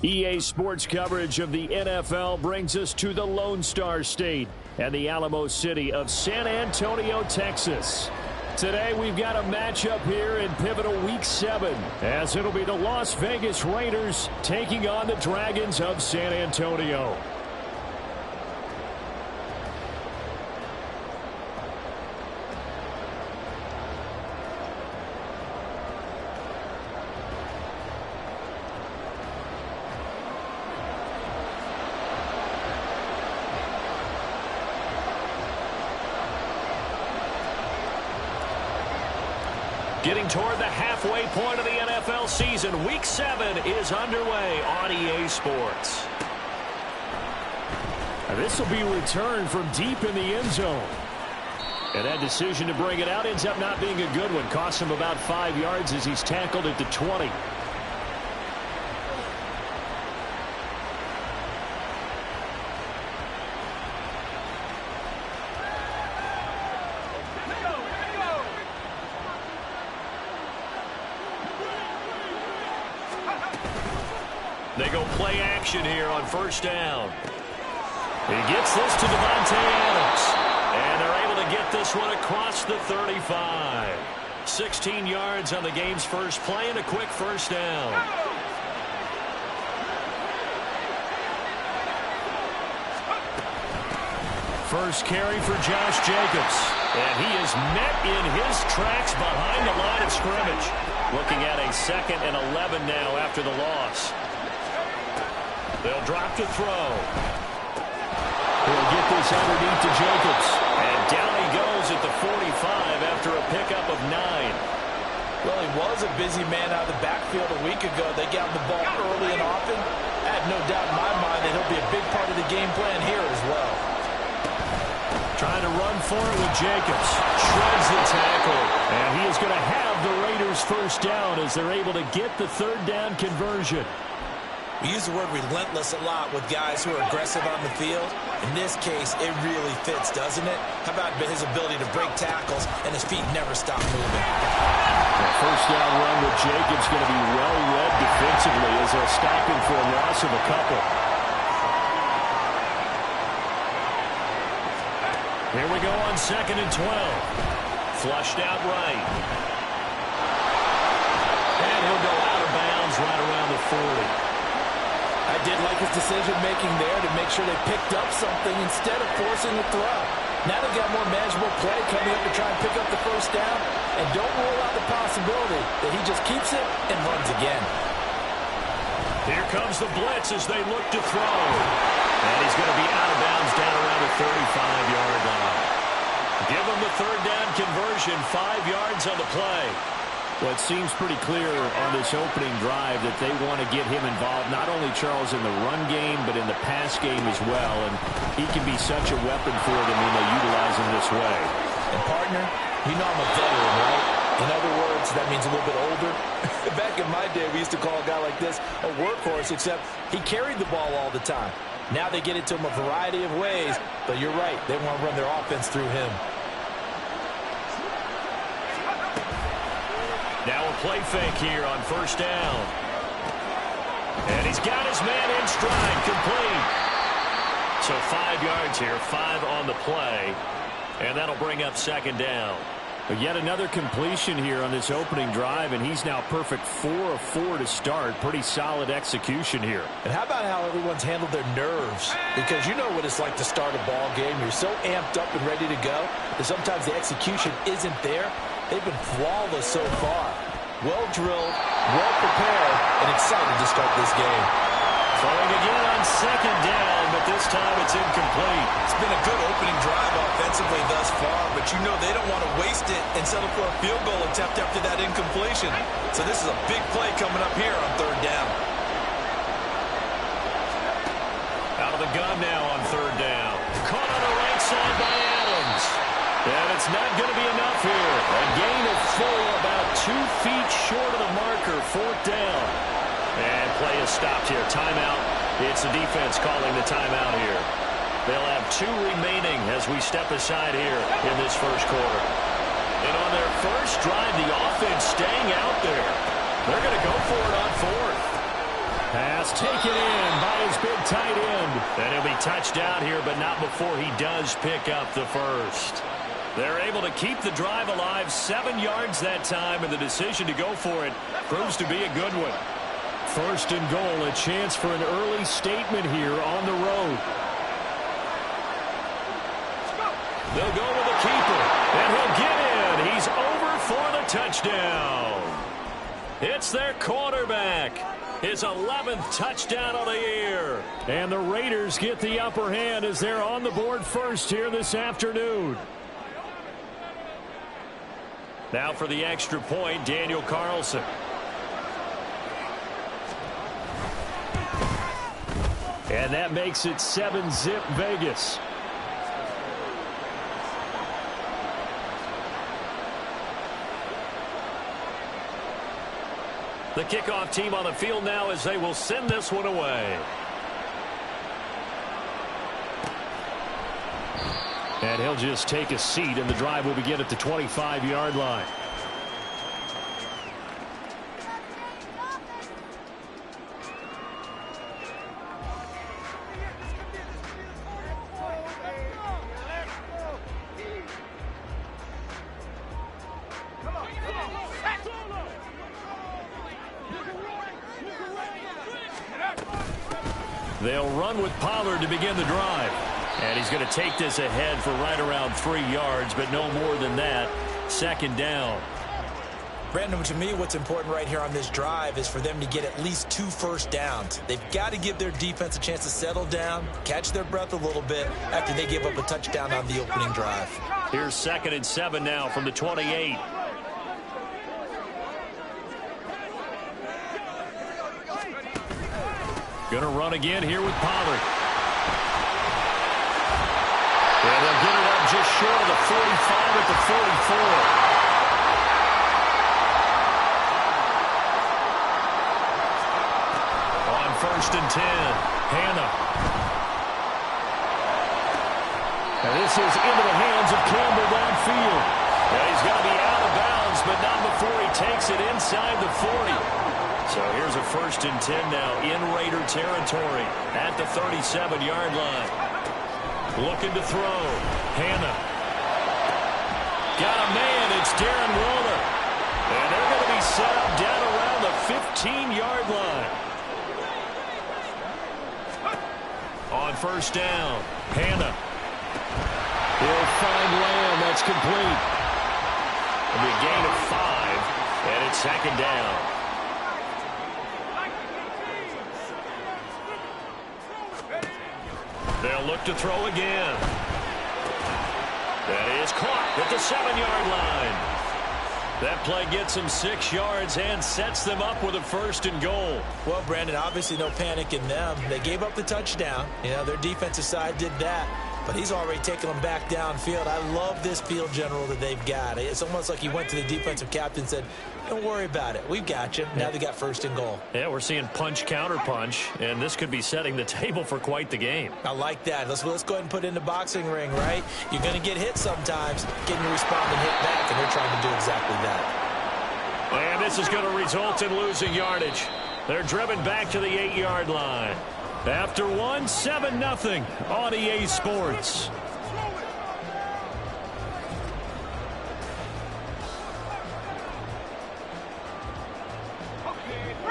EA Sports coverage of the NFL brings us to the Lone Star State and the Alamo City of San Antonio, Texas. Today we've got a matchup here in pivotal Week 7, as it'll be the Las Vegas Raiders taking on the Dragons of San Antonio. Getting toward the halfway point of the NFL season, Week 7 is underway on EA Sports. This will be returned from deep in the end zone. And that decision to bring it out ends up not being a good one. Costs him about 5 yards as he's tackled at the 20. They go play action here on first down. He gets this to Devontae Adams. And they're able to get this one across the 35. 16 yards on the game's first play and a quick first down. First carry for Josh Jacobs. And he is met in his tracks behind the line of scrimmage. Looking at a 2nd and 11 now after the loss. They'll drop to throw. He'll get this underneath to Jacobs. And down he goes at the 45 after a pickup of 9. Well, he was a busy man out of the backfield a week ago. They got him the ball early and often. I have no doubt in my mind that he'll be a big part of the game plan here as well. Trying to run for it with Jacobs. Shreds the tackle. And he is going to have the Raiders first down as they're able to get the 3rd down conversion. We use the word relentless a lot with guys who are aggressive on the field. In this case, it really fits, doesn't it? How about his ability to break tackles and his feet never stop moving? The first down run with Jacobs going to be well read defensively as they'll stop him for a loss of a couple. Here we go on 2nd and 12. Flushed out right. And he'll go out of bounds right around the 40. I did like his decision-making there to make sure they picked up something instead of forcing the throw. Now they've got more manageable play coming up to try and pick up the first down. And don't rule out the possibility that he just keeps it and runs again. Here comes the blitz as they look to throw. And he's going to be out of bounds down around the 35-yard line. Give him the 3rd down conversion, 5 yards on the play. Well, it seems pretty clear on this opening drive that they want to get him involved, not only, Charles, in the run game, but in the pass game as well. And he can be such a weapon for them when they utilize him this way. And, partner, you know I'm a veteran, right? In other words, that means a little bit older. Back in my day, we used to call a guy like this a workhorse, except he carried the ball all the time. Now they get it to him a variety of ways, but you're right. They want to run their offense through him. Now a play fake here on first down. And he's got his man in stride, complete. So 5 yards here, 5 on the play. And that'll bring up 2nd down. But yet another completion here on this opening drive, and he's now perfect 4 of 4 to start. Pretty solid execution here. And how about how everyone's handled their nerves? Because you know what it's like to start a ball game. You're so amped up and ready to go that sometimes the execution isn't there. They've been flawless so far. Well drilled, well prepared, and excited to start this game. Throwing again on 2nd down, but this time it's incomplete. It's been a good opening drive offensively thus far, but you know they don't want to waste it and settle for a field goal attempt after that incompletion. So this is a big play coming up here on 3rd down. Out of the gun now on 3rd down. Caught on the right side by Adams. And it's not going to be enough here. A gain of 4, about 2 feet short of the marker, 4th down. And play is stopped here. Timeout. It's the defense calling the timeout here. They'll have 2 remaining as we step aside here in this first quarter. And on their first drive, the offense staying out there. They're going to go for it on 4th. Pass taken in by his big tight end. And he'll be touched down here, but not before he does pick up the first. They're able to keep the drive alive, 7 yards that time, and the decision to go for it proves to be a good one. First and goal, a chance for an early statement here on the road. They'll go with the keeper, and he'll get in. He's over for the touchdown. It's their quarterback. His 11th touchdown of the year. And the Raiders get the upper hand as they're on the board first here this afternoon. Now for the extra point, Daniel Carlson. And that makes it 7-zip Vegas. The kickoff team on the field now as they will send this one away. And he'll just take a seat, and the drive will begin at the 25-yard line. They'll run with Pollard to begin the drive. And he's going to take this ahead for right around 3 yards, but no more than that. Second down. Brandon, to me, what's important right here on this drive is for them to get at least 2 first downs. They've got to give their defense a chance to settle down, catch their breath a little bit after they give up a touchdown on the opening drive. Here's 2nd and 7 now from the 28. Going to run again here with Pollard. And they'll get it up just short of the 45 at the 44. On 1st and 10, Hannah. And this is into the hands of Campbell downfield. And he's going to be out of bounds, but not before he takes it inside the 40. So here's a 1st and 10 now in Raider territory at the 37-yard line. Looking to throw. Hannah. Got a man. It's Darren Waller. And they're going to be set up down around the 15-yard line. On 1st down, Hannah. He'll find Lamb. That's complete. It'll be a gain of 5, and it's 2nd down. They'll look to throw again. That is caught at the 7-yard line. That play gets them 6 yards and sets them up with a 1st and goal. Well, Brandon, obviously no panic in them. They gave up the touchdown. You know, their defensive side did that. But he's already taken them back downfield. I love this field general that they've got. It's almost like he went to the defensive captain and said, don't worry about it. We've got you. Now they got 1st and goal. Yeah, we're seeing punch, counter punch, and this could be setting the table for quite the game. I like that. Let's go ahead and put it in the boxing ring, right? You're going to get hit sometimes. Can you respond and hit back? And they're trying to do exactly that. And this is going to result in losing yardage. They're driven back to the 8-yard line. After one, 7-0 on EA Sports.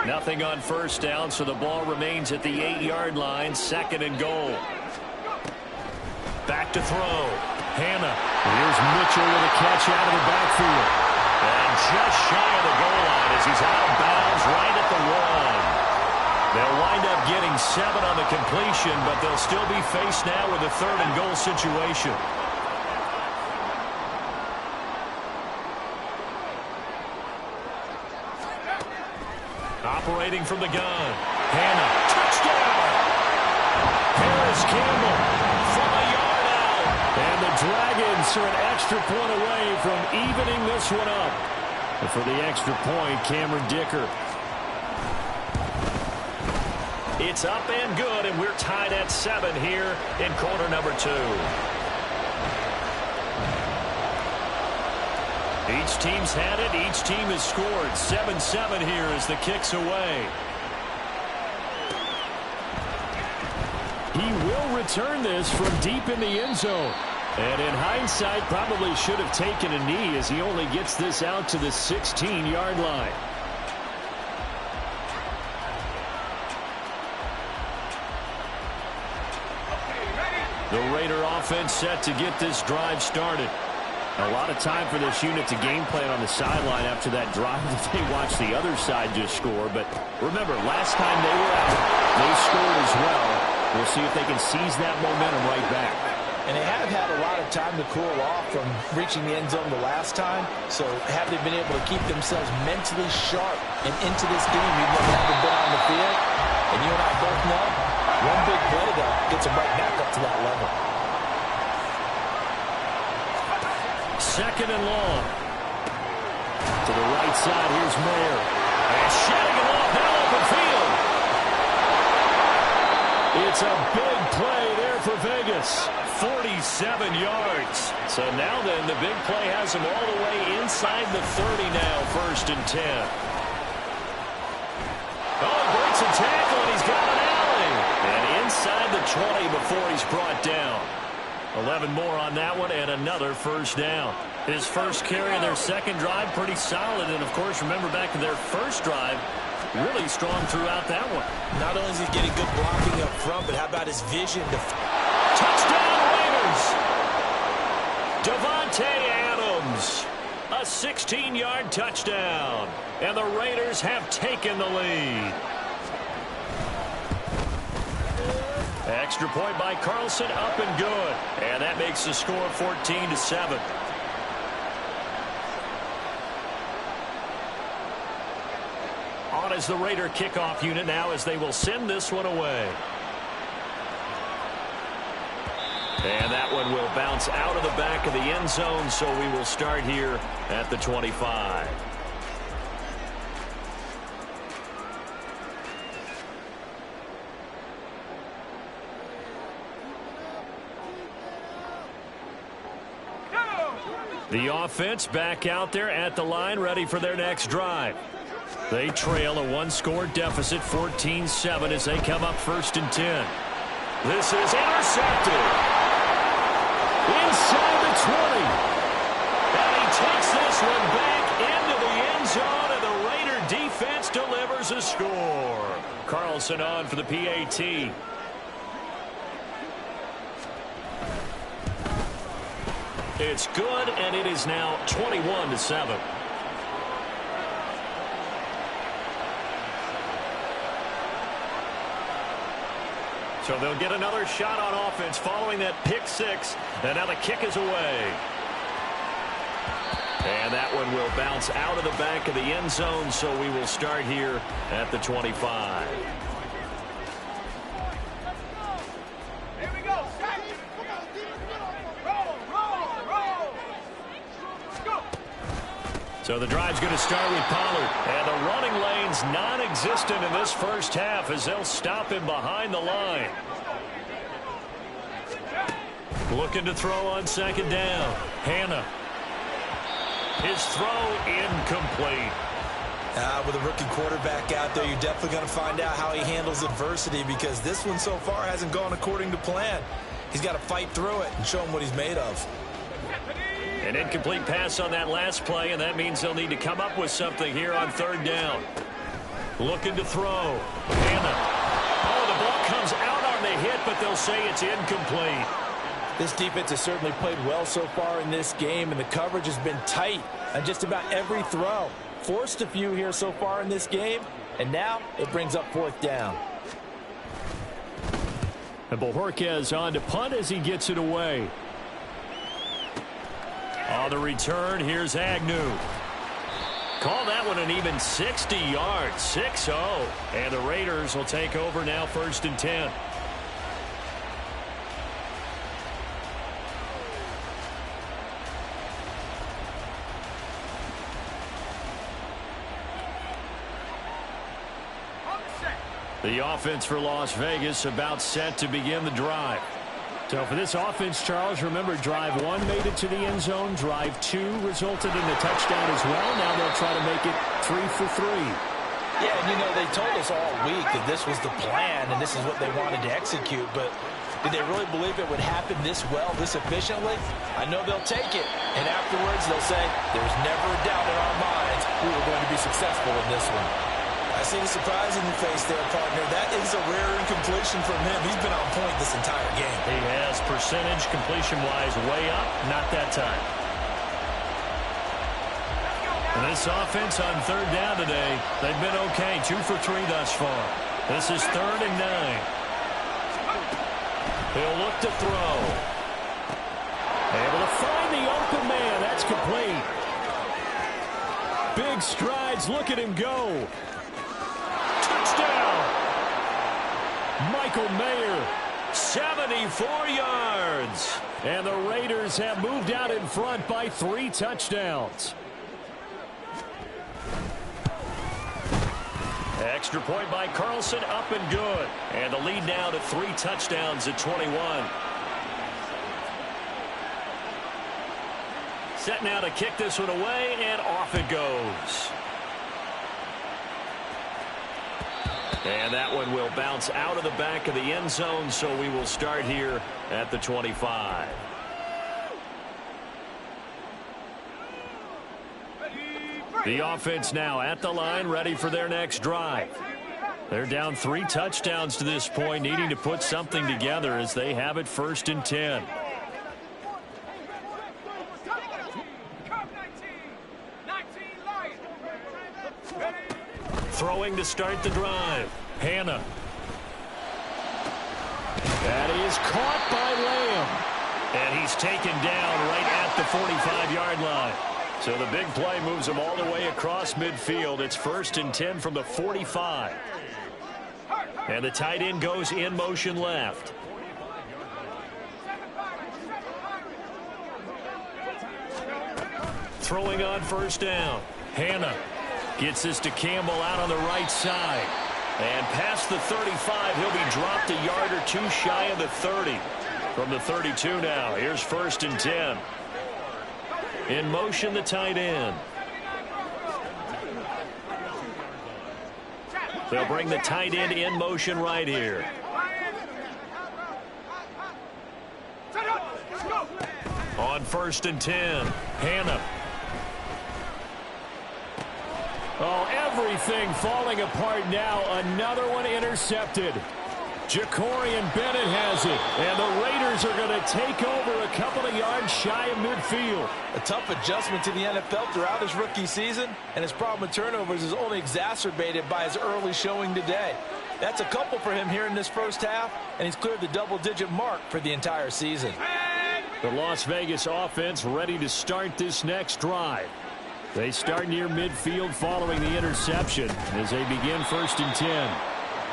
Nothing on 1st down, so the ball remains at the 8-yard line. 2nd and goal. Back to throw. Hannah. Here's Mitchell with a catch out of the backfield. And just shy of the goal line as he's out of bounds right at the 1. They'll wind up getting 7 on the completion, but they'll still be faced now with a 3rd and goal situation. Operating from the gun. Hannah. Touchdown! Harris Campbell from a yard out. And the Dragons are an extra point away from evening this one up. And for the extra point, Cameron Dicker. It's up and good, and we're tied at 7 here in quarter number 2. Each team's had it. Each team has scored. 7-7 here as the kick's away. return this from deep in the end zone. And in hindsight, probably should have taken a knee as he only gets this out to the 16-yard line. The Raider offense set to get this drive started. A lot of time for this unit to game plan on the sideline after that drive that they watched the other side just score. But remember, last time they were out, they scored as well. We'll see if they can seize that momentum right back. And they have had a lot of time to cool off from reaching the end zone the last time. So have they been able to keep themselves mentally sharp and into this game even though they haven't been on the field? And you and I both know, one big play, though, gets them right back up to that level. Second and long. To the right side, here's Mayer. And shedding it off now open field. It's a big play there for Vegas. 47 yards. So now then, the big play has him all the way inside the 30 now, 1st and 10. Oh, breaks a tackle, and he's got an alley. And inside the 20 before he's brought down. 11 more on that one, and another 1st down. His first carry of their second drive, pretty solid. And, of course, remember back to their first drive, really strong throughout that one. Not only is he getting good blocking up front, but how about his vision? Touchdown, Raiders! Devontae Adams, a 16-yard touchdown. And the Raiders have taken the lead. Extra point by Carlson, up and good. And that makes the score 14-7. On is the Raider kickoff unit now as they will send this one away. And that one will bounce out of the back of the end zone, so we will start here at the 25. The offense back out there at the line, ready for their next drive. They trail a one-score deficit, 14-7, as they come up 1st and 10. This is intercepted. Inside the 20. And he takes this one back into the end zone, and the Raider defense delivers a score. Carlson on for the PAT. It's good, and it is now 21-7. So they'll get another shot on offense following that pick six. And now the kick is away. And that one will bounce out of the back of the end zone, so we will start here at the 25. So the drive's going to start with Pollard. And the running lane's non-existent in this first half as they'll stop him behind the line. Looking to throw on 2nd down. Hannah. His throw incomplete. With a rookie quarterback out there, you're definitely going to find out how he handles adversity, because this one so far hasn't gone according to plan. He's got to fight through it and show him what he's made of. An incomplete pass on that last play, and that means they'll need to come up with something here on 3rd down. Looking to throw. Hannah. Oh, the ball comes out on the hit, but they'll say it's incomplete. This defense has certainly played well so far in this game, and the coverage has been tight on just about every throw. Forced a few here so far in this game, and now it brings up 4th down. And Bojorquez on to punt as he gets it away. On the return, here's Agnew. Call that one an even 60 yards, 6-0. And the Raiders will take over now 1st and 10. The offense for Las Vegas about set to begin the drive. So for this offense, Charles, remember, drive 1 made it to the end zone. Drive 2 resulted in a touchdown as well. Now they'll try to make it 3 for 3. Yeah, and you know, they told us all week that this was the plan and this is what they wanted to execute. But Did they really believe it would happen this well, this efficiently? I know they'll take it, and afterwards they'll say, there's never a doubt in our minds we were going to be successful in this one. I see the surprise in your face there, partner. That is a rare incompletion from him. He's been on point this entire game. He has percentage completion-wise way up, not that time. And this offense on third down today, they've been okay, 2 for 3 thus far. This is 3rd and 9. He'll look to throw. Able to find the open man. That's complete. Big strides. Look at him go. Touchdown. Michael Mayer, 74 yards. And the Raiders have moved out in front by 3 touchdowns. Extra point by Carlson, up and good. And the lead now to 3 touchdowns at 21. Set now to kick this one away, and off it goes. And that one will bounce out of the back of the end zone, so we will start here at the 25. The offense now at the line, ready for their next drive. They're down 3 touchdowns to this point, needing to put something together as they have it 1st and 10. Throwing to start the drive. Hannah. That is caught by Lamb. And he's taken down right at the 45-yard line. So the big play moves him all the way across midfield. It's 1st and 10 from the 45. And the tight end goes in motion left. Throwing on 1st down. Hannah gets this to Campbell out on the right side. And past the 35, he'll be dropped a yard or 2 shy of the 30. From the 32 now, here's 1st and 10. In motion, the tight end. They'll bring the tight end in motion right here. On 1st and 10, Hannah. Oh, everything falling apart now. Another one intercepted. Jacorian Bennett has it, and the Raiders are going to take over a couple of yards shy of midfield. A tough adjustment to the NFL throughout his rookie season, and his problem with turnovers is only exacerbated by his early showing today. That's a couple for him here in this first half, and he's cleared the double-digit mark for the entire season. The Las Vegas offense ready to start this next drive. They start near midfield following the interception as they begin 1st and 10.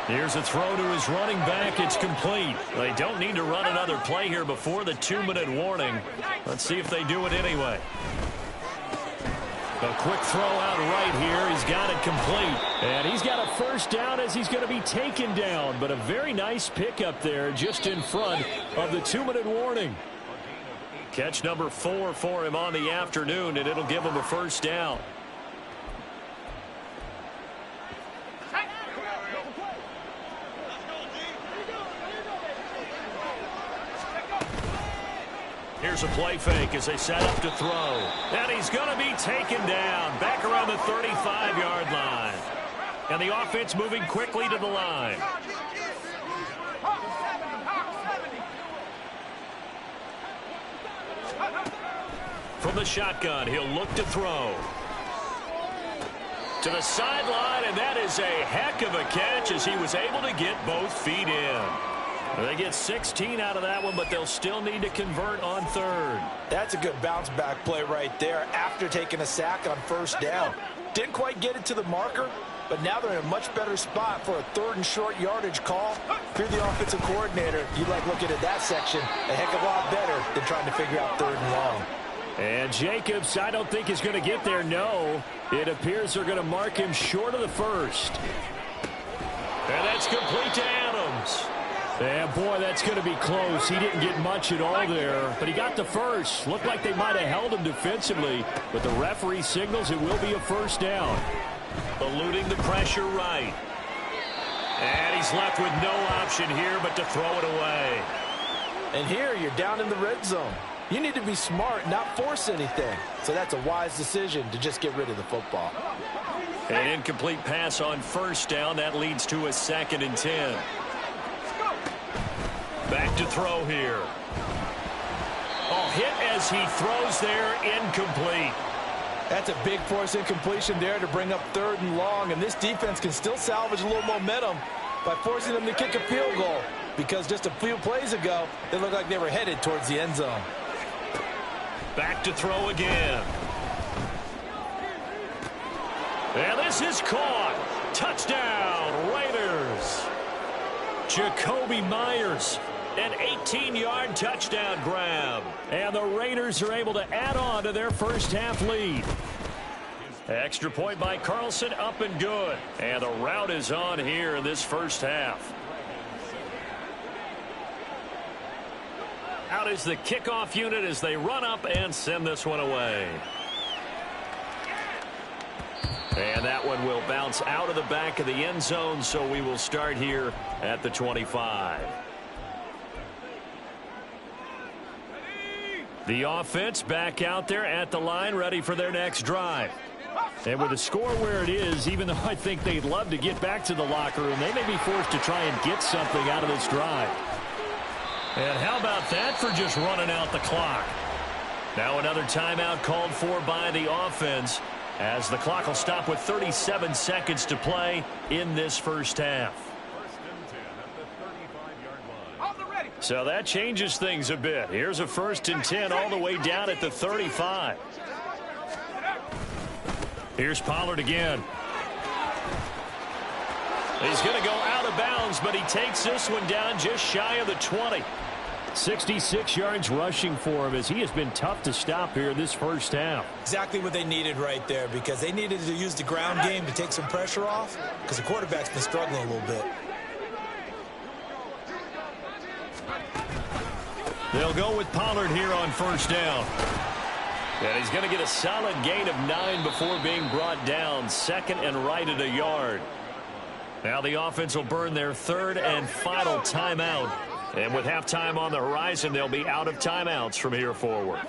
Here's a throw to his running back. It's complete. They don't need to run another play here before the 2-minute warning. Let's see if they do it anyway. A quick throw out right here. He's got it complete. And he's got a 1st down as he's going to be taken down. But a very nice pickup there just in front of the 2-minute warning. Catch number 4 for him on the afternoon, and it'll give him a 1st down. Here's a play fake as they set up to throw. And he's going to be taken down back around the 35-yard line. And the offense moving quickly to the line. From the shotgun, he'll look to throw. To the sideline, and that is a heck of a catch as he was able to get both feet in. They get 16 out of that one, but they'll still need to convert on 3rd. That's a good bounce-back play right there after taking a sack on 1st down. Didn't quite get it to the marker, but now they're in a much better spot for a 3rd and short yardage call. If you're the offensive coordinator, you'd like looking at that section a heck of a lot better than trying to figure out 3rd and long. And Jacobs, I don't think is going to get there. No, it appears they're going to mark him short of the 1st. And that's complete to Adams. And, boy, that's going to be close. He didn't get much at all there, but he got the 1st. Looked like they might have held him defensively, but the referee signals it will be a 1st down. Eluding the pressure right. And he's left with no option here but to throw it away. And here you're down in the red zone. You need to be smart, not force anything. So that's a wise decision to just get rid of the football. An incomplete pass on first down. That leads to a 2nd and 10. Back to throw here. Oh, hit as he throws there, incomplete. That's a big force incompletion there to bring up 3rd and long, and this defense can still salvage a little momentum by forcing them to kick a field goal, because just a few plays ago, they looked like they were headed towards the end zone. Back to throw again. And this is caught. Touchdown, Raiders. Jacoby Myers. An 18-yard touchdown grab. And the Raiders are able to add on to their first half lead. Extra point by Carlson, up and good. And the route is on here in this first half. Out is the kickoff unit as they run up and send this one away. And that one will bounce out of the back of the end zone, so we will start here at the 25. The offense back out there at the line, ready for their next drive. And with the score where it is, even though I think they'd love to get back to the locker room, they may be forced to try and get something out of this drive. And how about that for just running out the clock? Now another timeout called for by the offense, as the clock will stop with 37 seconds to play in this first half. So that changes things a bit. Here's a 1st and 10 all the way down at the 35. Here's Pollard again. He's going to go out of bounds, but he takes this one down just shy of the 20. 66 yards rushing for him, as he has been tough to stop here in this first half. Exactly what they needed right there, because they needed to use the ground game to take some pressure off, because the quarterback's been struggling a little bit. They'll go with Pollard here on first down. And he's going to get a solid gain of 9 before being brought down. 2nd and right at a yard. Now the offense will burn their 3rd and final timeout. And with halftime on the horizon, they'll be out of timeouts from here forward.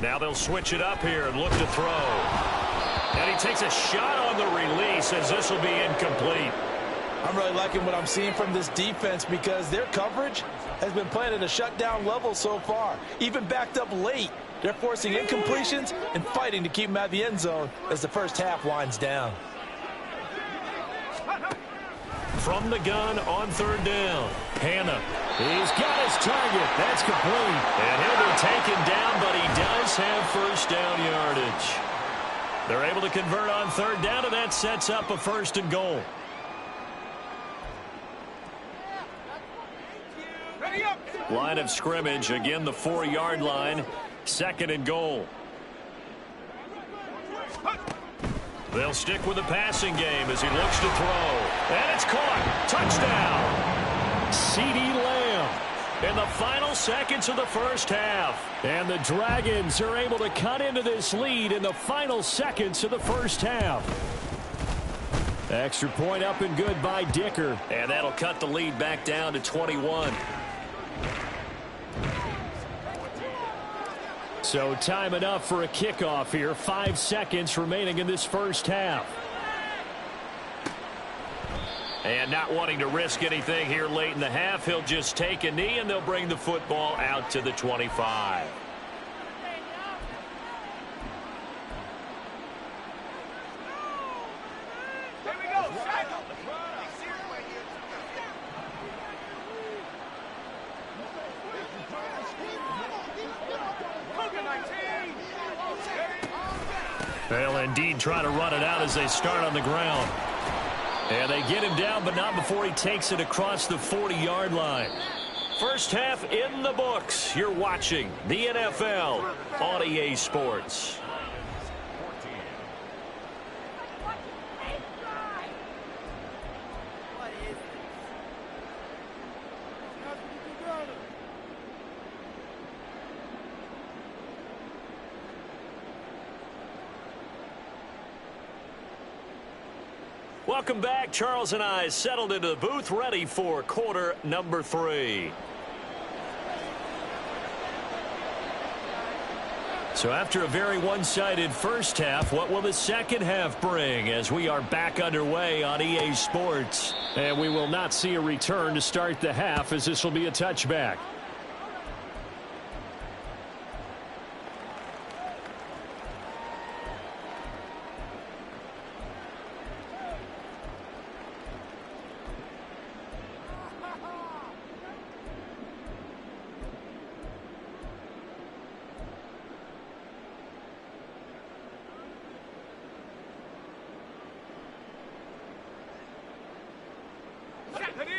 Now they'll switch it up here and look to throw. And he takes a shot on the release, as this will be incomplete. I'm really liking what I'm seeing from this defense, because their coverage has been playing at a shutdown level so far. Even backed up late, they're forcing incompletions and fighting to keep them out of the end zone as the first half winds down. From the gun on 3rd down. Hannah. He's got his target. That's complete. And he'll be taken down, but he does have first down yardage. They're able to convert on 3rd down, and that sets up a 1st and goal. Line of scrimmage, again the 4-yard line. 2nd and goal. They'll stick with the passing game as he looks to throw. And it's caught. Touchdown. CeeDee Lamb in the final seconds of the first half. And the Dragons are able to cut into this lead in the final seconds of the first half. Extra point up and good by Dicker. And that'll cut the lead back down to 21. So time enough for a kickoff here. 5 seconds remaining in this first half. And not wanting to risk anything here late in the half, he'll just take a knee, and they'll bring the football out to the 25. They'll indeed try to run it out as they start on the ground. And they get him down, but not before he takes it across the 40-yard line. First half in the books. You're watching the NFL on EA Sports. Welcome back. Charles and I settled into the booth, ready for quarter number 3. So after a very one-sided first half, what will the second half bring as we are back underway on EA Sports? And we will not see a return to start the half, as this will be a touchback.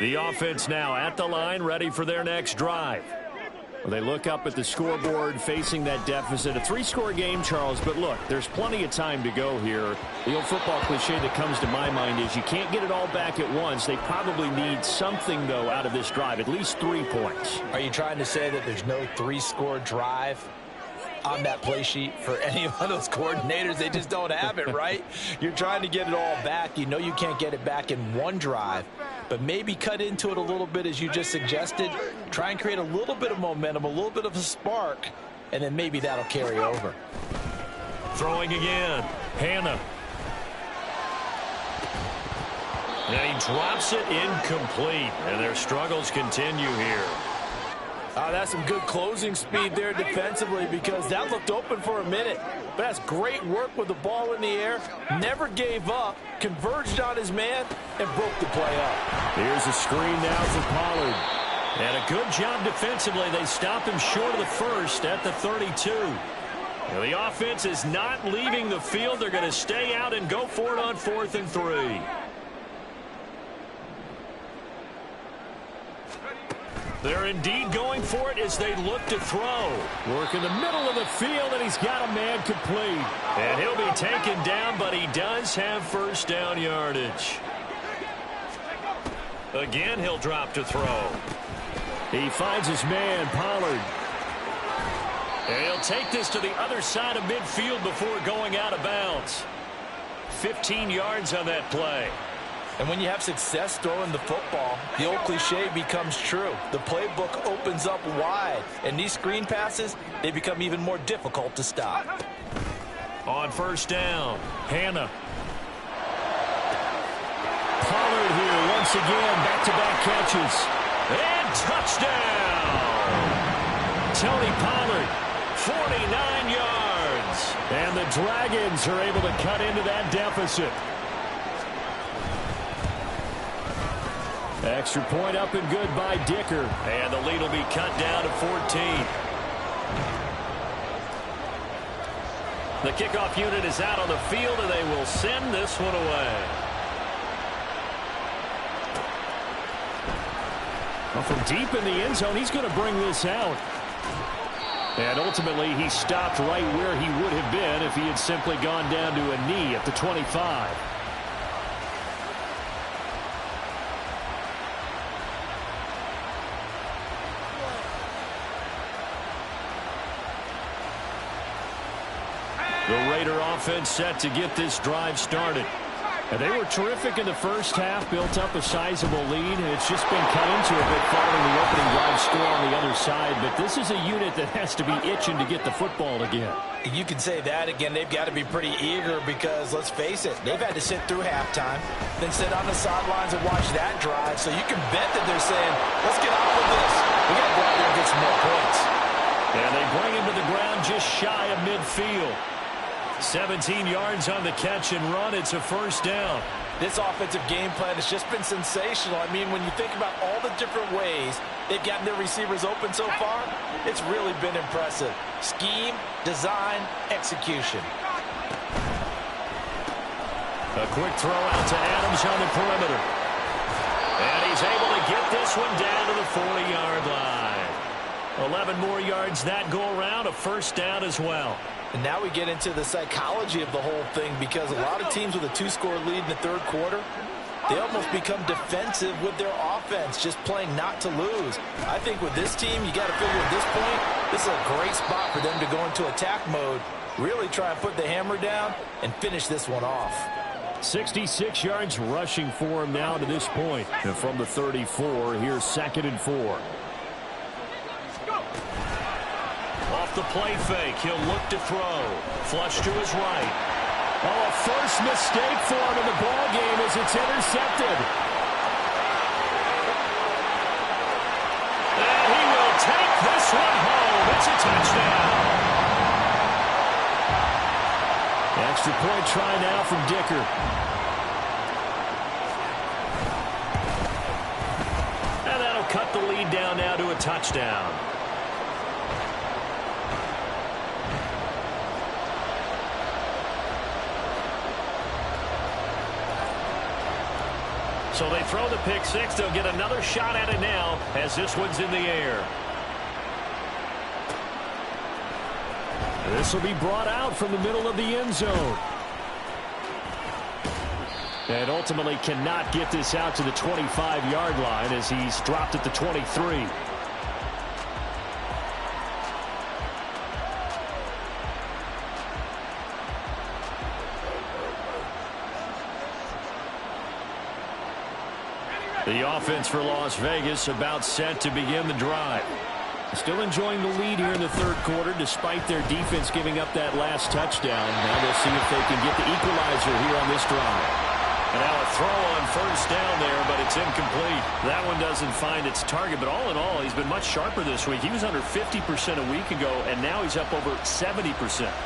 The offense now at the line, ready for their next drive. They look up at the scoreboard, facing that deficit. A 3-score game, Charles, but look, there's plenty of time to go here. The old football cliche that comes to my mind is you can't get it all back at once. They probably need something, though, out of this drive, at least 3 points. Are you trying to say that there's no 3-score drive on that play sheet for any of those coordinators? They just don't have it, right? You're trying to get it all back. You know you can't get it back in one drive, but maybe cut into it a little bit, as you just suggested. Try and create a little bit of momentum, a little bit of a spark, and then maybe that'll carry over. Throwing again. Hannah. And he drops it incomplete, and their struggles continue here. That's some good closing speed there defensively, because that looked open for a minute. But that's great work with the ball in the air. Never gave up, converged on his man, and broke the play up. Here's a screen now for Pollard. And a good job defensively. They stop him short of the first at the 32. Now, the offense is not leaving the field. They're going to stay out and go for it on 4th and 3. They're indeed going for it as they look to throw. Work in the middle of the field, and he's got a man complete. And he'll be taken down, but he does have first down yardage. Again, he'll drop to throw. He finds his man, Pollard. And he'll take this to the other side of midfield before going out of bounds. 15 yards on that play. And when you have success throwing the football, the old cliche becomes true. The playbook opens up wide, and these screen passes, they become even more difficult to stop. On first down, Hannah. Pollard here once again, back-to-back catches. And touchdown! Tony Pollard, 49 yards. And the Dragons are able to cut into that deficit. Extra point up and good by Dicker. And the lead will be cut down to 14. The kickoff unit is out on the field, and they will send this one away. Well, from deep in the end zone, he's going to bring this out. And ultimately, he stopped right where he would have been if he had simply gone down to a knee at the 25. The Raider offense set to get this drive started. And they were terrific in the first half, built up a sizable lead. It's just been cut into a bit following the opening drive score on the other side. But this is a unit that has to be itching to get the football again. You can say that again. They've got to be pretty eager because, let's face it, they've had to sit through halftime, then sit on the sidelines and watch that drive. So you can bet that they're saying, let's get on with this. We got to go out there and get some more points. And they bring him to the ground just shy of midfield. 17 yards on the catch and run. It's a first down. This offensive game plan has just been sensational. I mean, when you think about all the different ways they've gotten their receivers open so far, it's really been impressive. Scheme, design, execution. A quick throw out to Adams on the perimeter. And he's able to get this one down to the 40-yard line. 11 more yards that go around, a first down as well. And now we get into the psychology of the whole thing, because a lot of teams with a 2-score lead in the third quarter, they almost become defensive with their offense, just playing not to lose. I think with this team, you got to figure at this point, this is a great spot for them to go into attack mode, really try and put the hammer down and finish this one off. 66 yards rushing for him now to this point. And from the 34, here's 2nd and 4. Off the play fake, he'll look to throw. Flush to his right. Oh, a first mistake for him in the ball game as it's intercepted. And he will take this one home. It's a touchdown. Extra point try now from Dicker. And that'll cut the lead down now to a touchdown. So they throw the pick six. They'll get another shot at it now as this one's in the air. This will be brought out from the middle of the end zone. And ultimately cannot get this out to the 25-yard line as he's dropped at the 23. The offense for Las Vegas about set to begin the drive. Still enjoying the lead here in the third quarter despite their defense giving up that last touchdown. Now we'll see if they can get the equalizer here on this drive. And now a throw on first down there, but it's incomplete. That one doesn't find its target, but all in all, he's been much sharper this week. He was under 50% a week ago, and now he's up over 70%.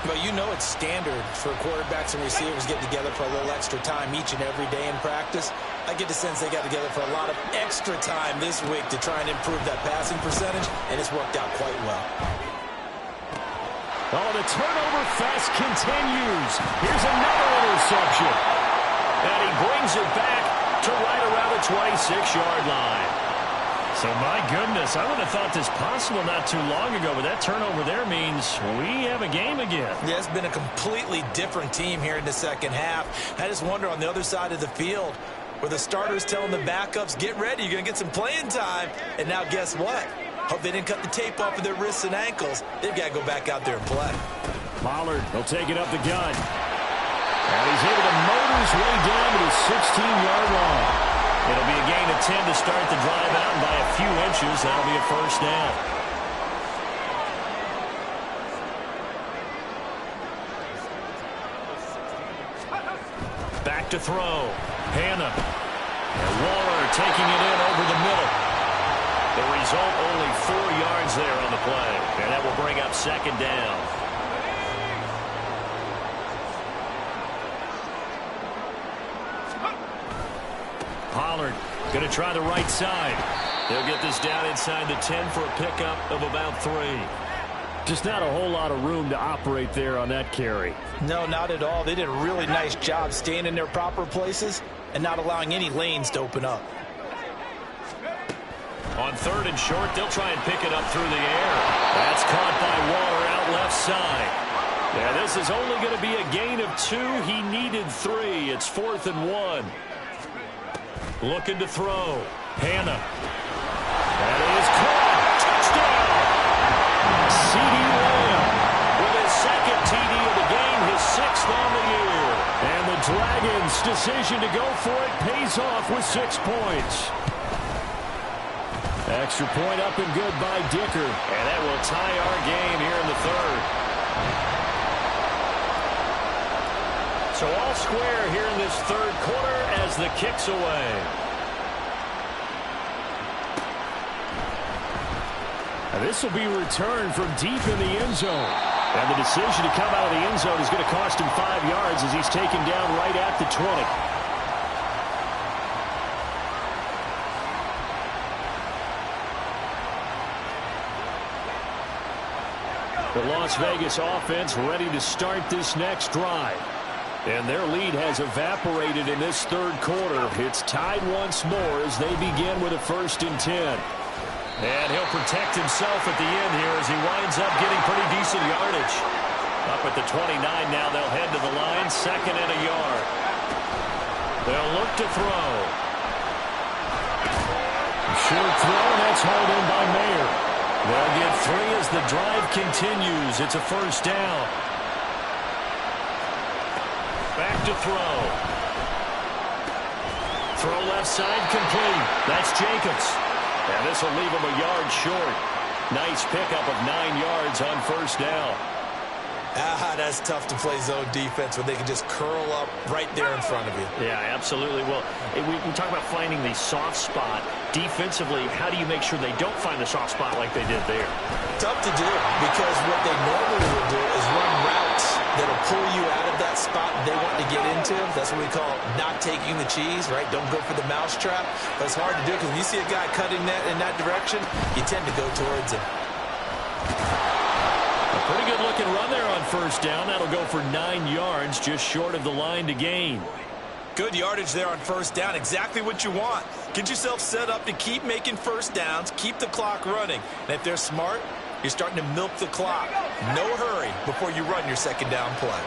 But you know it's standard for quarterbacks and receivers getting together for a little extra time each and every day in practice. I get the sense they got together for a lot of extra time this week to try and improve that passing percentage, and it's worked out quite well. Oh, the turnover fest continues. Here's another interception. And he brings it back to right around the 26-yard line. So, my goodness, I would have thought this possible not too long ago, but that turnover there means we have a game again. Yeah, it's been a completely different team here in the second half. I just wonder on the other side of the field where the starters telling the backups, get ready, you're going to get some playing time. And now guess what? Hope they didn't cut the tape off of their wrists and ankles. They've got to go back out there and play. Pollard, he'll take it up the gut. And he's able to motor his way down to the 16-yard line. It'll be a gain of 10 to start the drive out, and by a few inches, that'll be a first down. Back to throw. Hannah. And Waller taking it in over the middle. The result, only 4 yards there on the play. And that will bring up second down. Pollard going to try the right side. They'll get this down inside the 10 for a pickup of about 3. Just not a whole lot of room to operate there on that carry. No, not at all. They did a really nice job staying in their proper places and not allowing any lanes to open up. On third and short, they'll try and pick it up through the air. That's caught by Waller out left side. Yeah, this is only going to be a gain of 2. He needed 3. It's 4th and 1. Looking to throw. Hannah. That is caught. Touchdown. C.D. Lamb with his second TD of the game, his 6th on the year. And the Dragons' decision to go for it pays off with 6 points. Extra point up and good by Dicker. And that will tie our game here in the third. So all square here in this third quarter as the kick's away. And this will be returned from deep in the end zone. And the decision to come out of the end zone is going to cost him 5 yards as he's taken down right at the 20. The Las Vegas offense ready to start this next drive. And their lead has evaporated in this third quarter. It's tied once more as they begin with a 1st and 10. And he'll protect himself at the end here as he winds up getting pretty decent yardage. Up at the 29 now, they'll head to the line, 2nd and a yard. They'll look to throw. Short throw, and that's hauled in by Mayer. They'll get 3 as the drive continues. It's a 1st down. Back to throw. Throw left side complete. That's Jacobs. And this will leave him a yard short. Nice pickup of 9 yards on first down. That's tough to play zone defense when they can just curl up right there in front of you. Yeah, absolutely. Well, we talk about finding the soft spot. Defensively, how do you make sure they don't find the soft spot like they did there? Tough to do, because what they normally will do is run routes that'll pull you out of that spot they want to get into. That's what we call not taking the cheese, right? Don't go for the mousetrap. But it's hard to do because when you see a guy cutting that in that direction, you tend to go towards him. Pretty good looking run there on first down. That'll go for 9 yards, just short of the line to gain. Good yardage there on first down. Exactly what you want. Get yourself set up to keep making first downs, keep the clock running. And if they're smart, you're starting to milk the clock. No hurry before you run your second down play.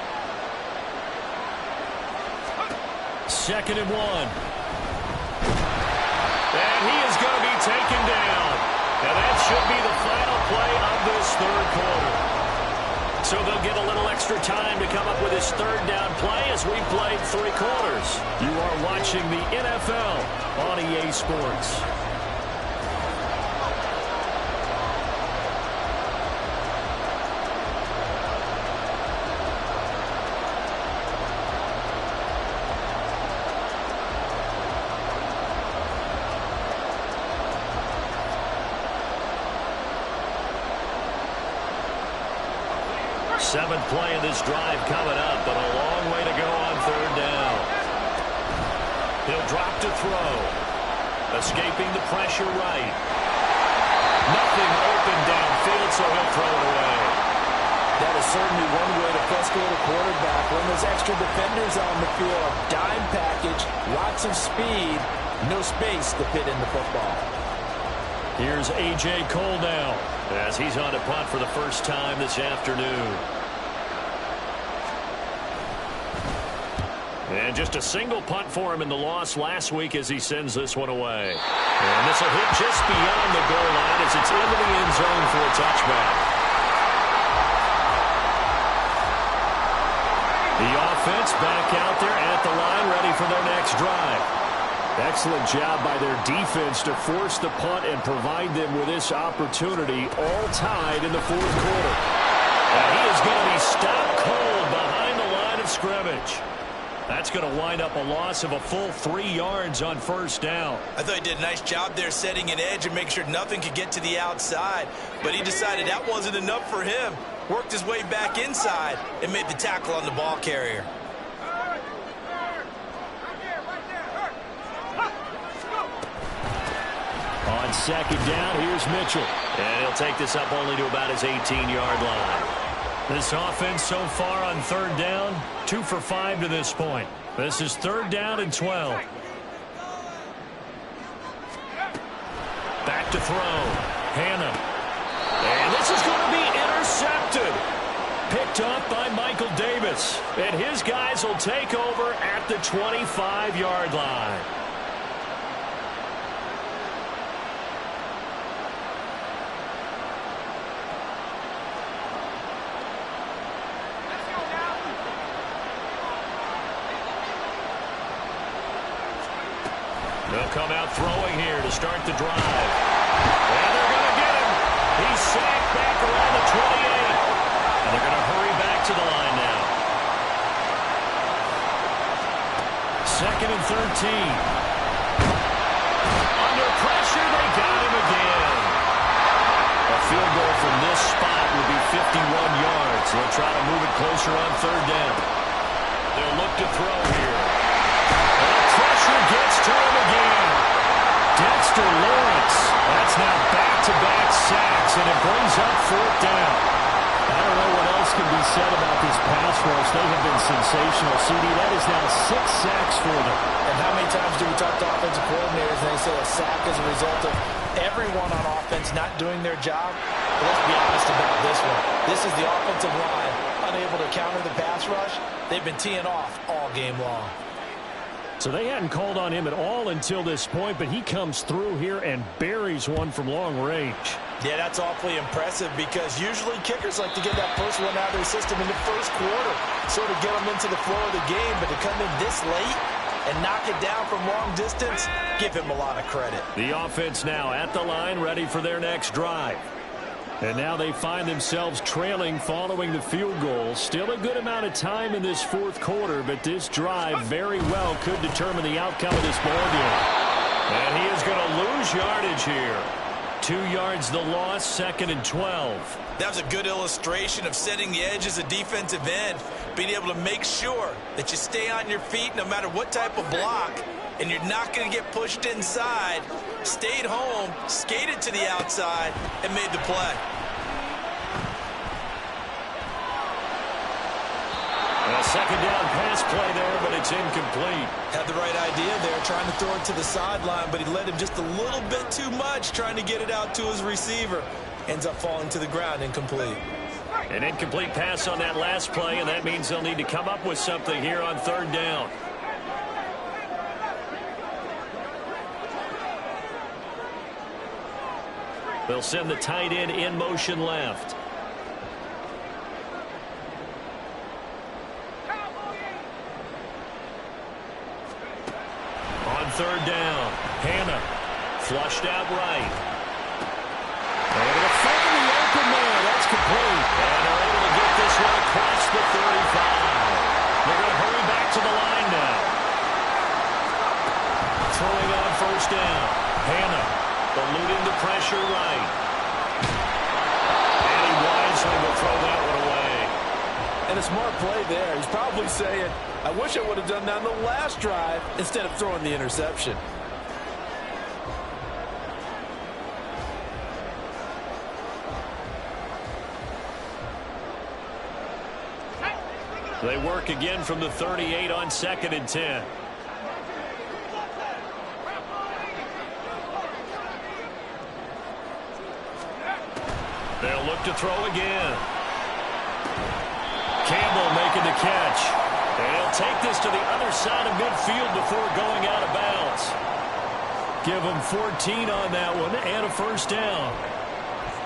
2nd and 1. And he is going to be taken down. And that should be the final play of this third quarter. So they'll get a little extra time to come up with his third down play as we played 3 quarters. You are watching the NFL on EA Sports. Seventh play of this drive coming up, but a long way to go on third down. He'll drop to throw. Escaping the pressure right. Nothing open downfield, so he'll throw it away. That is certainly one way to frustrate a quarterback when there's extra defenders on the field. Dime package, lots of speed, no space to fit in the football. Here's A.J. Cole now as he's on to punt for the first time this afternoon. And just a single punt for him in the loss last week as he sends this one away. And this will hit just beyond the goal line as it's into the end zone for a touchback. The offense back out there at the line, ready for their next drive. Excellent job by their defense to force the punt and provide them with this opportunity, all tied in the fourth quarter. And he is going to be stopped cold behind the line of scrimmage. That's going to wind up a loss of a full 3 yards on first down. I thought he did a nice job there setting an edge and making sure nothing could get to the outside. But he decided that wasn't enough for him. Worked his way back inside and made the tackle on the ball carrier. On second down, here's Mitchell. And he'll take this up only to about his 18-yard line. This offense so far on third down, 2 for 5 to this point. This is 3rd down and 12. Back to throw. Hannah. And this is going to be intercepted. Picked up by Michael Davis. And his guys will take over at the 25-yard line. They'll come out throwing here to start the drive. And they're going to get him. He's sacked back around the 28. And they're going to hurry back to the line now. 2nd and 13. Under pressure, they got him again. A field goal from this spot would be 51 yards. They'll try to move it closer on 3rd down. They'll look to throw here. Pressure gets to him again. Dexter Lawrence. That's now back-to-back sacks, and it brings up 4th down. I don't know what else can be said about this pass rush. They have been sensational. CD, that is now 6 sacks for them. And how many times do we talk to offensive coordinators and they say a sack is a result of everyone on offense not doing their job? But let's be honest about this one. This is the offensive line unable to counter the pass rush. They've been teeing off all game long. So they hadn't called on him at all until this point, but he comes through here and buries one from long range. Yeah, that's awfully impressive because usually kickers like to get that first one out of their system in the first quarter, sort of get them into the flow of the game, but to come in this late, and knock it down from long distance, give him a lot of credit. The offense now at the line, ready for their next drive. And now they find themselves trailing following the field goal. Still a good amount of time in this fourth quarter, but this drive very well could determine the outcome of this ball game. And he is going to lose yardage here. 2 yards the loss, 2nd and 12. That was a good illustration of setting the edge as a defensive end, being able to make sure that you stay on your feet no matter what type of block, and you're not going to get pushed inside. Stayed home, skated to the outside, and made the play. A second down pass play there, but it's incomplete. Had the right idea there, trying to throw it to the sideline, but he led him just a little bit too much, trying to get it out to his receiver. Ends up falling to the ground, incomplete. An incomplete pass on that last play, and that means they'll need to come up with something here on 3rd down. They'll send the tight end in motion left. On 3rd down, Hannah flushed out right. Able to find the open man. That's complete. And they're able to get this one across the 35. They're going to hurry back to the line now. Throwing on 1st down, Hannah. Eluding the pressure right. And he wisely will throw that one away. And a smart play there. He's probably saying, I wish I would have done that on the last drive instead of throwing the interception. They work again from the 38 on 2nd and 10. They'll look to throw again. Campbell making the catch. And he'll take this to the other side of midfield before going out of bounds. Give him 14 on that one and a 1st down.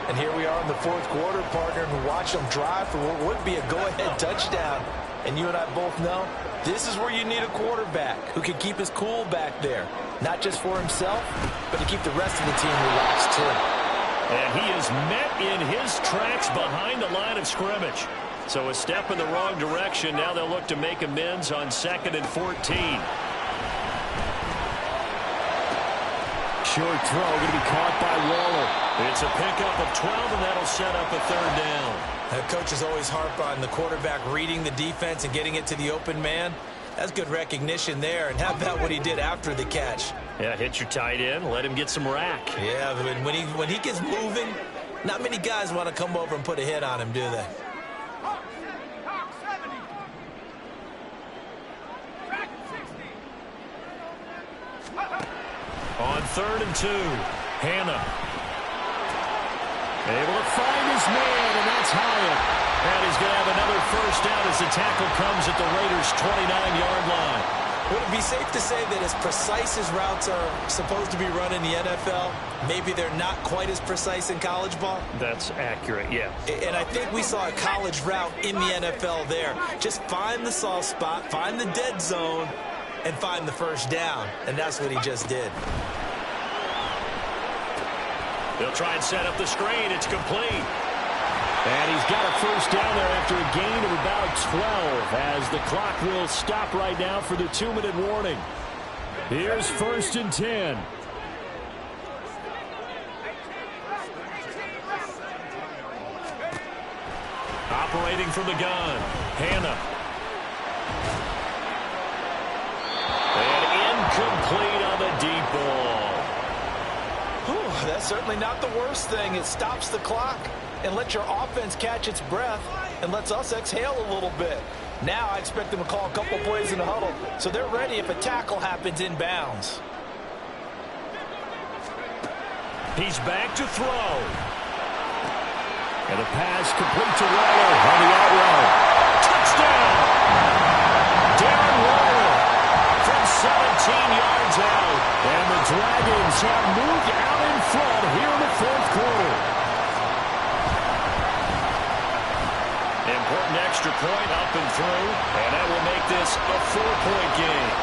And here we are in the 4th quarter, partner, and watch them drive for what would be a go-ahead touchdown. And you and I both know this is where you need a quarterback who can keep his cool back there. Not just for himself, but to keep the rest of the team relaxed too. And he is met in his tracks behind the line of scrimmage. So a step in the wrong direction. Now they'll look to make amends on 2nd and 14. Short throw going to be caught by Waller. It's a pickup of 12, and that'll set up a 3rd down. Coaches always harp on the quarterback reading the defense and getting it to the open man. That's good recognition there. And how about what he did after the catch? Yeah, hit your tight end, let him get some rack. Yeah, but when he gets moving, not many guys want to come over and put a hit on him, do they? On 3rd and 2, Hannah. Able to find his man, and that's Hyatt. And he's going to have another 1st down as the tackle comes at the Raiders' 29-yard line. Would it be safe to say that as precise as routes are supposed to be run in the NFL, maybe they're not quite as precise in college ball? That's accurate, yeah. And I think we saw a college route in the NFL there. Just find the soft spot, find the dead zone, and find the 1st down. And that's what he just did. They'll try and set up the screen. It's complete. And he's got a 1st down there after a gain of about 12 as the clock will stop right now for the 2-minute warning. Here's 1st and 10. Operating from the gun, Hannah. And incomplete on the deep ball. Whew, that's certainly not the worst thing. It stops the clock and lets your offense catch its breath and lets us exhale a little bit. Now I expect them to call a couple plays in the huddle, so they're ready if a tackle happens inbounds. He's back to throw. And a pass complete to Waller on the out route. Touchdown! Darren Waller from 17 yards out. And the Dragons have moved out in front here in the 4th quarter. Important extra point up and through, and that will make this a 4-point game.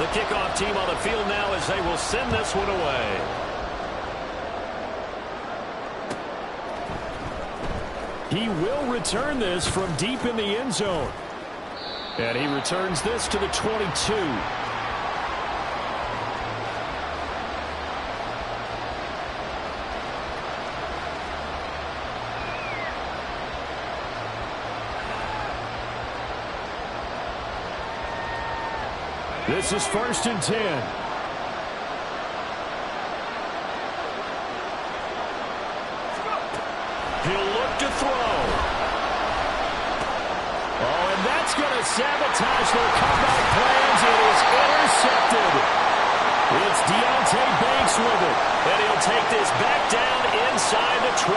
The kickoff team on the field now as they will send this one away. He will return this from deep in the end zone. And he returns this to the 22. This is 1st and 10. He'll look to throw. Oh, and that's going to sabotage their comeback plans. It is intercepted. It's Deontay Banks with it. And he'll take this back down inside the 20.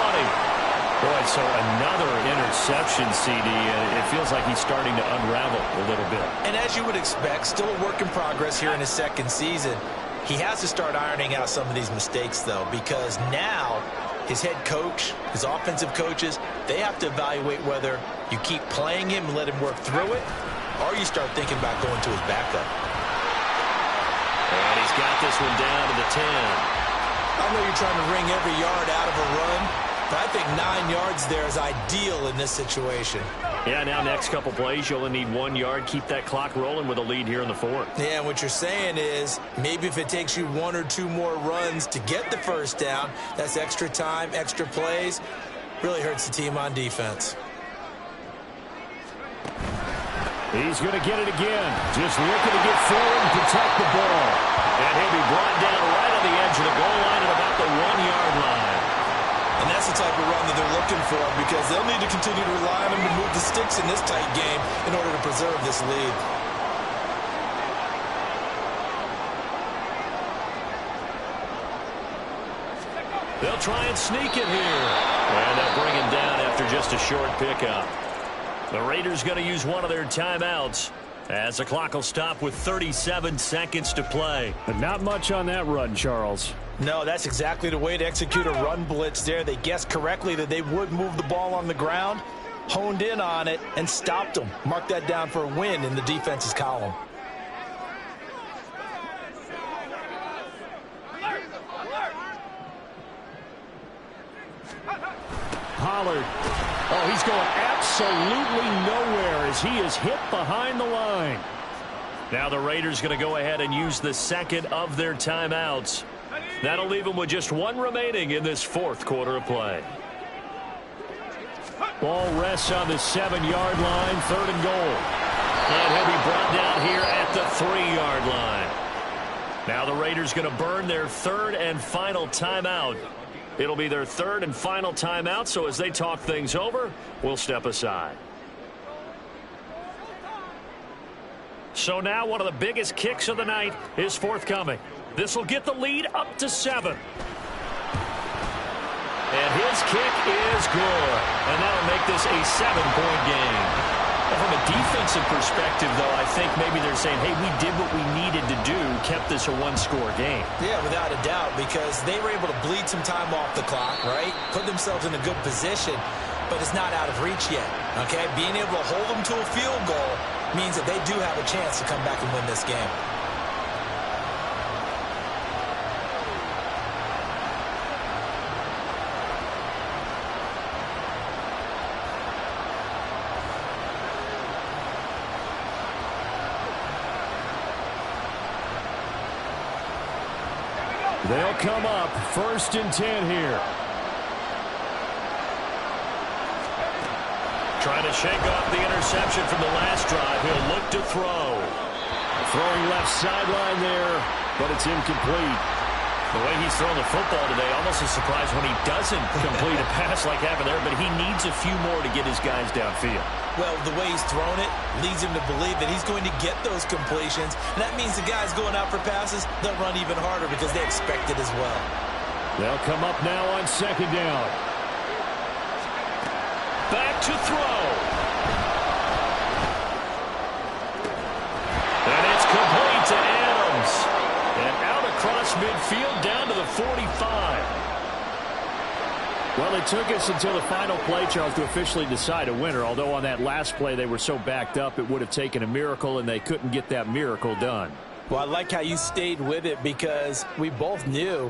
Boy, so another interception, CD, and it feels like he's starting to unravel a little bit. And as you would expect, still a work in progress here in his second season. He has to start ironing out some of these mistakes, though, because now his head coach, his offensive coaches, they have to evaluate whether you keep playing him and let him work through it, or you start thinking about going to his backup. And he's got this one down to the 10. I know you're trying to wring every yard out of a run, but I think 9 yards there is ideal in this situation. Yeah, now next couple plays, you only need 1 yard. Keep that clock rolling with a lead here in the 4th. Yeah, and what you're saying is maybe if it takes you 1 or 2 more runs to get the first down, that's extra time, extra plays. Really hurts the team on defense. He's going to get it again. Just looking to get forward and protect the ball. And he'll be brought down right on the edge of the goal line at about the 1-yard line. And that's the type of run that they're looking for, because they'll need to continue to rely on him to move the sticks in this tight game in order to preserve this lead. They'll try and sneak it here. And they'll bring him down after just a short pickup. The Raiders going to use one of their timeouts as the clock will stop with 37 seconds to play. But not much on that run, Charles. No, that's exactly the way to execute a run blitz there. They guessed correctly that they would move the ball on the ground, honed in on it, and stopped them. Mark that down for a win in the defense's column. Pollard. Oh, he's going absolutely nowhere as he is hit behind the line. Now the Raiders going to go ahead and use the second of their timeouts. That'll leave them with just 1 remaining in this 4th quarter of play. Ball rests on the 7-yard line, 3rd and goal. And he'll be brought down here at the 3-yard line. Now the Raiders going to burn their 3rd and final timeout. It'll be their 3rd and final timeout, so as they talk things over, we'll step aside. So now one of the biggest kicks of the night is forthcoming. This will get the lead up to 7. And his kick is good. And that'll make this a 7-point game. Well, from a defensive perspective, though, I think maybe they're saying, hey, we did what we needed to do, kept this a 1-score game. Yeah, without a doubt, because they were able to bleed some time off the clock, right? Put themselves in a good position, but it's not out of reach yet, okay? Being able to hold them to a field goal means that they do have a chance to come back and win this game. They'll come up 1st and 10 here. Trying to shake off the interception from the last drive. He'll look to throw. Throwing left sideline there, but it's incomplete. The way he's throwing the football today, almost a surprise when he doesn't complete a pass like happened there, but he needs a few more to get his guys downfield. Well, the way he's thrown it leads him to believe that he's going to get those completions. And that means the guys going out for passes, they'll run even harder because they expect it as well. They'll come up now on 2nd down. Back to throw. And it's complete to Adams. And out across midfield down to the 45. Well, it took us until the final play, Charles, to officially decide a winner. Although on that last play they were so backed up, it would have taken a miracle, and they couldn't get that miracle done. Well, I like how you stayed with it because we both knew